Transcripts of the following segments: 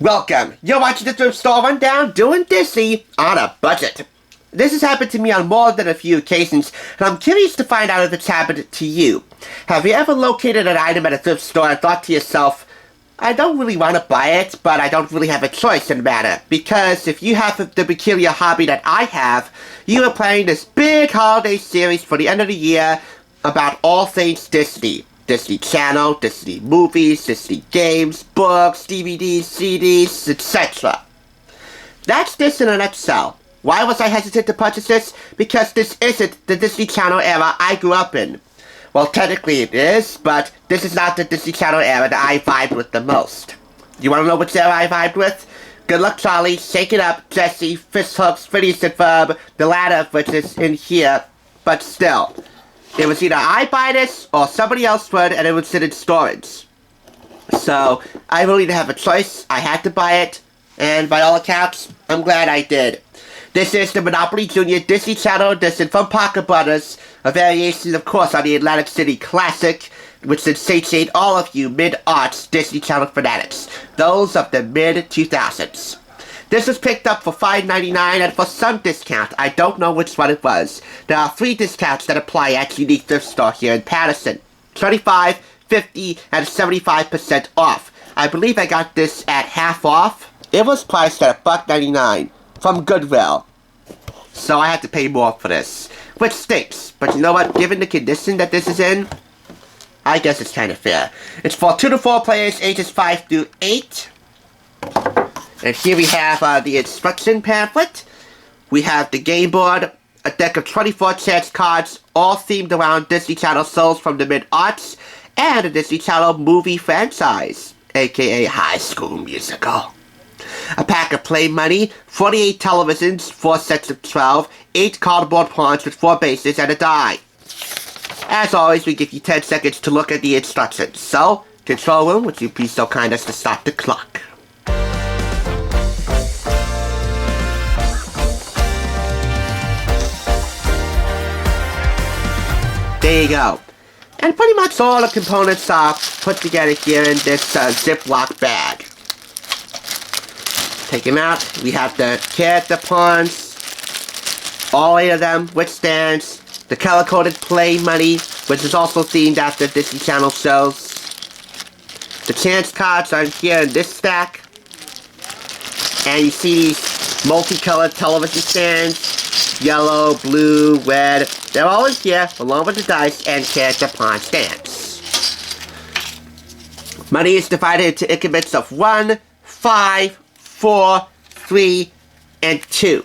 Welcome! You're watching the Thrift Store Rundown, doing Disney on a budget. This has happened to me on more than a few occasions, and I'm curious to find out if it's happened to you. Have you ever located an item at a thrift store and thought to yourself, I don't really want to buy it, but I don't really have a choice in the matter? Because if you have the peculiar hobby that I have, you are planning this big holiday series for the end of the year about all things Disney. Disney Channel, Disney movies, Disney games, books, DVDs, CDs, etc. That's this in a nutshell. Why was I hesitant to purchase this? Because this isn't the Disney Channel era I grew up in. Well, technically it is, but this is not the Disney Channel era that I vibed with the most. You wanna know which era I vibed with? Good Luck Charlie, Shake It Up, Jessie, Fisthooks, Phineas and Ferb, the latter of which is in here, but still. It was either I buy this, or somebody else would, and it would sit in storage. So, I really didn't have a choice. I had to buy it, and by all accounts, I'm glad I did. This is the Monopoly Junior Disney Channel edition from Parker Brothers, a variation, of course, on the Atlantic City Classic, which should satiate all of you mid-aughts Disney Channel fanatics, those of the mid-2000s. This was picked up for $5.99 and for some discount. I don't know which one it was. There are 3 discounts that apply at Unique Thrift Store here in Patterson. 25, 50, and 75% off. I believe I got this at half off. It was priced at $1.99 from Goodwill. So I had to pay more for this, which stinks. But you know what? Given the condition that this is in, I guess it's kind of fair. It's for 2 to 4 players, ages 5 through 8. And here we have the instruction pamphlet. We have the game board, a deck of 24 chance cards, all themed around Disney Channel shows from the mid-aughts, and a Disney Channel movie franchise, aka High School Musical. A pack of play money, 48 televisions, 4 sets of 12, 8 cardboard pawns with 4 bases, and a die. As always, we give you 10 seconds to look at the instructions. So, control room, would you be so kind as to stop the clock? There you go. And pretty much all the components are put together here in this Ziploc bag. Take them out. We have the character pawns, all 8 of them, with stands, the color-coded play money, which is also themed after Disney Channel shows. The chance cards are here in this stack. And you see these multicolored television stands. Yellow, blue, red. They're all in here, along with the dice and character pawn stands. Money is divided into increments of 1, 5, 4, 3, and 2.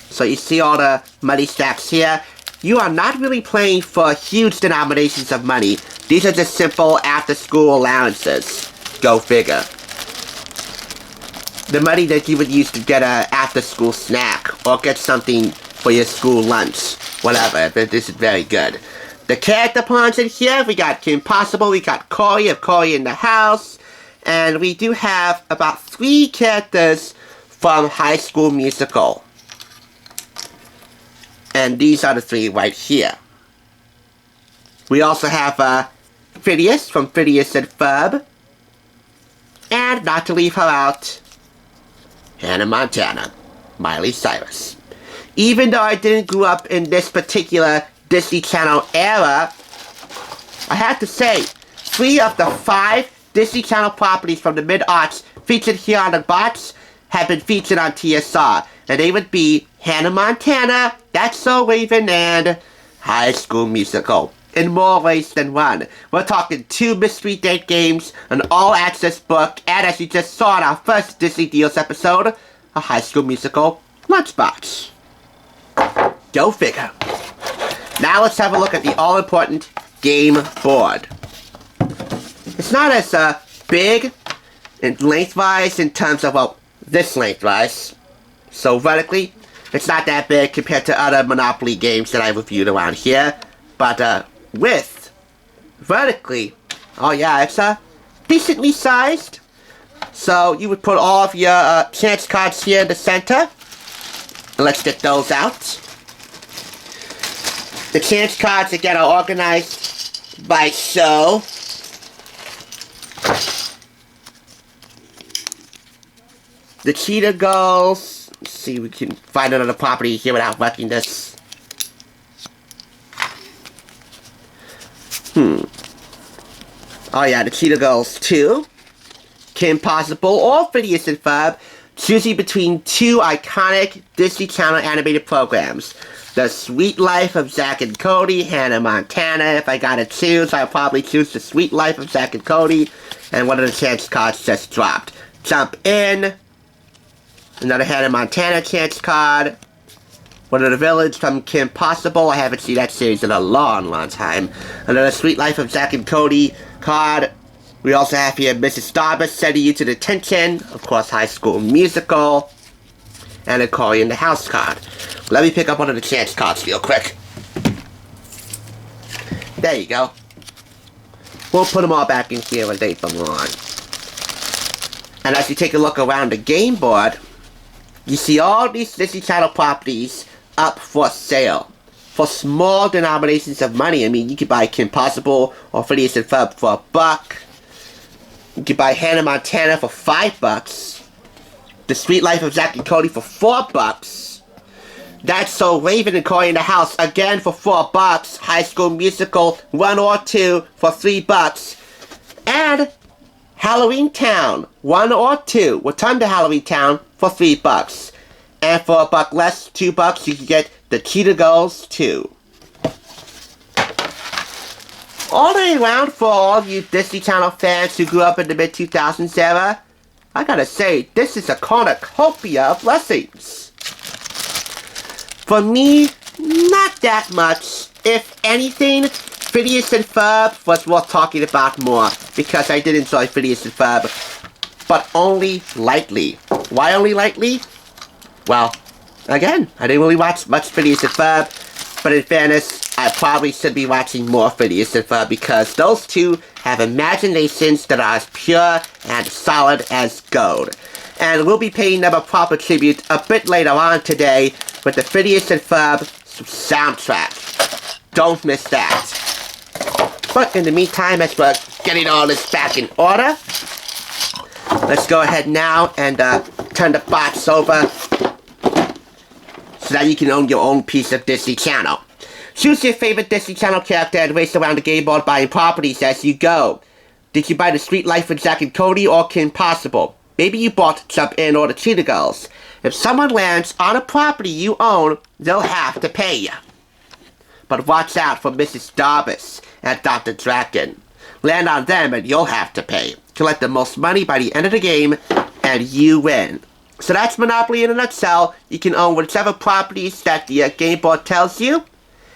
So you see all the money stacks here. You are not really playing for huge denominations of money. These are just simple after-school allowances. Go figure. The money that you would use to get a after-school snack or get something for your school lunch. Whatever, this is very good. The character pawns in here, we got Kim Possible, we got Cory of Cory in the House, and we do have about 3 characters from High School Musical. And these are the 3 right here. We also have Phineas from Phineas and Ferb. And not to leave her out, Hannah Montana, Miley Cyrus. Even though I didn't grow up in this particular Disney Channel era, I have to say, 3 of the 5 Disney Channel properties from the mid-aughts featured here on the box have been featured on TSR. And they would be Hannah Montana, That's So Raven, and High School Musical. In more ways than one. We're talking 2 mystery date games, an all-access book, and as you just saw in our first Disney Deals episode, a High School Musical lunchbox. Go figure. Now let's have a look at the all-important game board. It's not as big and lengthwise in terms of, well, this lengthwise. So vertically, it's not that big compared to other Monopoly games that I reviewed around here. But width, vertically, oh yeah, it's decently sized. So you would put all of your chance cards here in the center. Let's get those out. The chance cards again are organized by show. the Cheetah Girls. Let's see if we can find another property here without wrecking this. Oh yeah, the Cheetah Girls 2. Kim Possible or Phineas and Ferb, choosing between two iconic Disney Channel animated programs. The Sweet Life of Zack and Cody, Hannah Montana. If I gotta choose, I'll probably choose The Sweet Life of Zack and Cody. And one of the chance cards just dropped. Jump In. Another Hannah Montana chance card. One of the Village from Kim Possible. I haven't seen that series in a long, long time. Another Sweet Life of Zack and Cody card. We also have here Mrs. Starbus sending you to detention. Of course, High School Musical. And a Cory in the House card. Let me pick up one of the chance cards real quick. There you go. We'll put them all back in here where they belong. And as you take a look around the game board, you see all these Disney Channel properties up for sale. For small denominations of money. I mean, you could buy Kim Possible or Phineas and Ferb for $1. You could buy Hannah Montana for $5. The Sweet Life of Zack and Cody for $4. That's So Raven and Cory in the House again for $4. High School Musical 1 or 2 for $3. And Halloween Town 1 or 2. Return to Halloween Town for $3. And for $1 less, $2, you can get the Cheetah Girls 2. All the way around for all you Disney Channel fans who grew up in the mid-2000s era, I gotta say, this is a cornucopia of blessings. For me, not that much. If anything, Phineas and Ferb was worth talking about more, because I did enjoy Phineas and Ferb, but only lightly. Why only lightly? Well, again, I didn't really watch much Phineas and Ferb, but in fairness, I probably should be watching more Phineas and Ferb because those two have imaginations that are as pure and solid as gold. And we'll be paying them a proper tribute a bit later on today with the Phineas and Ferb soundtrack. Don't miss that. But in the meantime, as we're getting all this back in order, let's go ahead now and turn the box over so that you can own your own piece of Disney Channel. Choose your favorite Disney Channel character and race around the game board buying properties as you go. Did you buy The Sweet Life of Zack and Cody or Kim Possible? Maybe you bought Jump In or the Cheetah Girls. If someone lands on a property you own, they'll have to pay you. But watch out for Mrs. Starbus and Dr. Draken. Land on them and you'll have to pay. Collect the most money by the end of the game and you win. So that's Monopoly in a nutshell. You can own whichever properties that the game board tells you.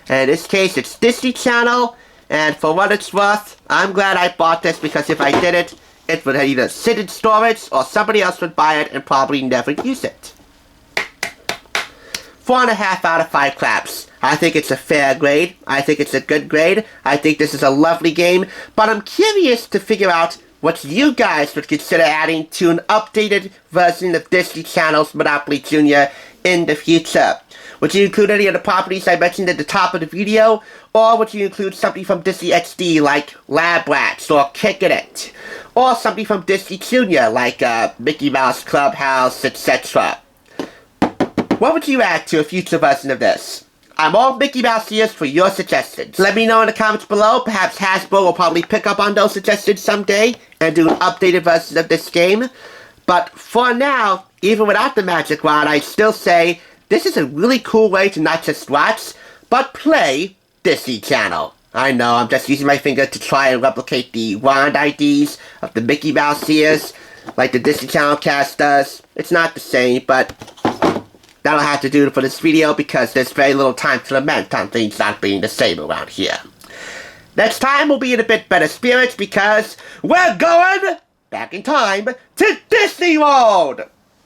And in this case, it's Disney Channel. And for what it's worth, I'm glad I bought this because if I didn't, it would either sit in storage or somebody else would buy it and probably never use it. 4.5 out of 5 claps. I think it's a fair grade. I think it's a good grade. I think this is a lovely game. But I'm curious to figure out what you guys would consider adding to an updated version of Disney Channel's Monopoly Jr. in the future. Would you include any of the properties I mentioned at the top of the video? Or would you include something from Disney XD like Lab Rats or Kickin' It? Or something from Disney Junior like Mickey Mouse Clubhouse, etc. What would you add to a future version of this? I'm all Mickey Mouse ears for your suggestions. Let me know in the comments below. Perhaps Hasbro will probably pick up on those suggestions someday and do an updated version of this game. But for now, even without the magic wand, I still say this is a really cool way to not just watch, but play Disney Channel. I know, I'm just using my finger to try and replicate the wand IDs of the Mickey Mouse ears, like the Disney Channel cast does. It's not the same, but that'll have to do for this video because there's very little time to lament on things not being the same around here. Next time we'll be in a bit better spirits because we're going back in time to Disney World!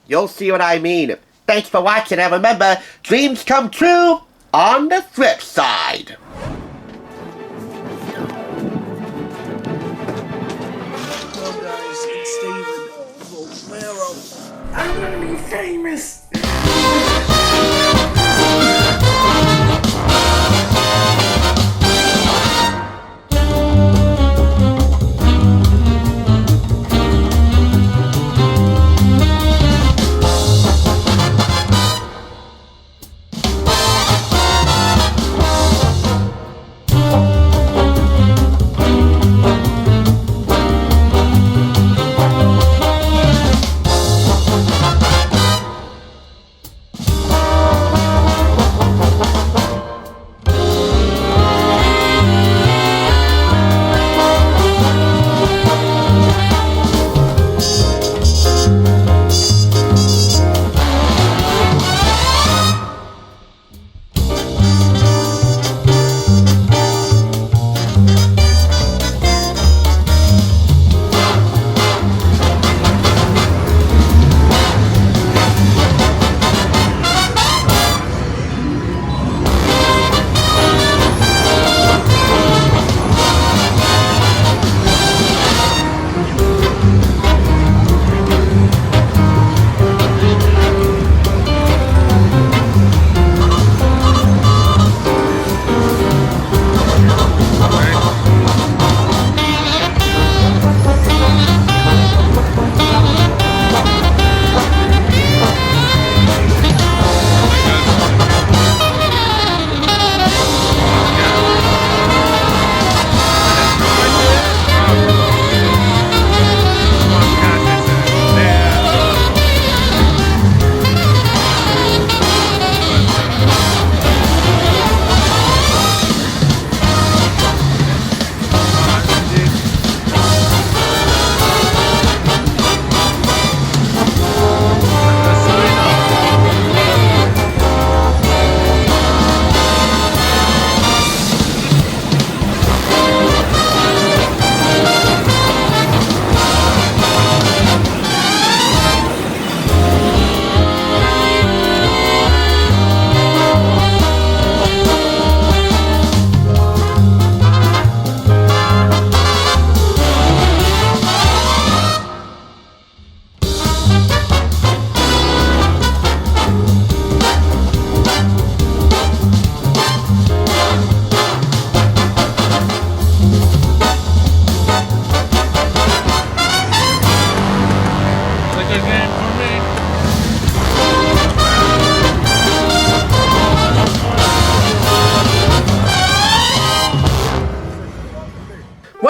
You'll see what I mean. Thanks for watching, and remember, dreams come true on the flip side. Hello guys, it's Steven Romero. I'm gonna be famous.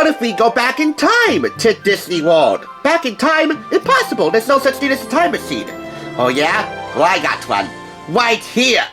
What if we go back in time to Disney World? Back in time? Impossible. There's no such thing as a time machine. Oh yeah? Well, I got one. Right here.